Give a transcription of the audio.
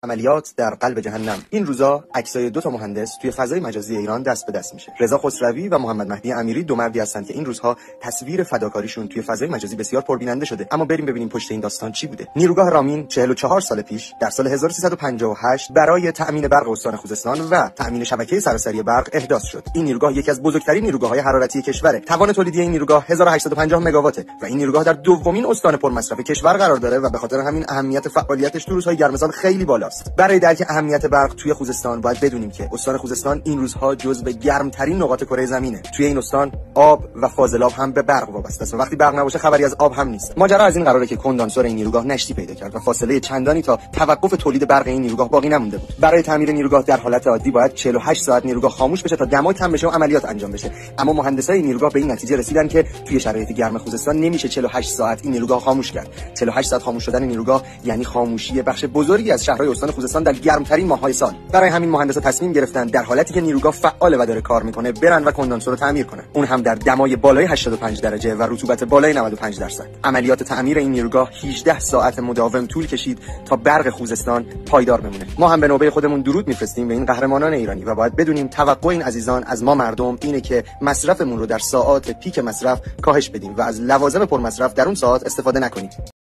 عملیات در قلب جهنم. این روزا عکسای دو تا مهندس توی فضای مجازی ایران دست به دست میشه. رضا خسروی و محمد مهدی امیری دو مردی هستند که این روزها تصویر فداکاریشون توی فضای مجازی بسیار پربیننده شده. اما بریم ببینیم پشت این داستان چی بوده. نیروگاه رامین 44 سال پیش در سال 1358 برای تأمین برق استان خوزستان و تأمین شبکه سراسری برق احداث شد. این نیروگاه یکی از بزرگترین نیروگاه‌های حرارتی کشوره. توان تولیدی این نیروگاه 1850 مگاواته و این نیروگاه در دومین استان پرمصرف کشور قرار داره و به خاطر همین اهمیت فعالیتش تو روزهای گرم سال خیلی بالاست. برای درک اهمیت برق توی خوزستان باید بدونیم که استان خوزستان این روزها جزو گرمترین نقاط کره زمینه. توی این استان آب و فاضلاب هم به برق وابسته است و وقتی برق نباشه خبری از آب هم نیست. ماجرا از این قراره که کندانسور این نیروگاه نشتی پیدا کرد و فاصله چندانی تا توقف تولید برق این نیروگاه باقی نمونده بود. برای تعمیر نیروگاه در حالت عادی باید 48 ساعت نیروگاه خاموش بشه تا دما کم بشه و عملیات انجام بشه. اما مهندسای نیروگاه به این نتیجه رسیدن که توی شرایط گرم خوزستان نمیشه 48 ساعت این نیروگاه خاموش کرد. 48 ساعت خاموش شدن نیروگاه یعنی خاموشی بخش بزرگی از شهرهای استان خوزستان در گرمترین ماه‌های سال. برای همین مهندسا تصمیم گرفتن در حالتی که نیروگاه فعال و داره کار میکنه برن و کندانسور رو تعمیر کنن، اون هم در دمای بالای 85 درجه و رطوبت بالای 95%. عملیات تعمیر این نیروگاه 18 ساعت مداوم طول کشید تا برق خوزستان پایدار بمونه. ما هم به نوبه خودمون درود میفرستیم به این قهرمانان ایرانی و باید بدونیم توقع این عزیزان از ما مردم اینه که مصرفمون رو در ساعات پیک مصرف کاهش بدیم و از لوازم پرمصرف در اون ساعات استفاده نکنیم.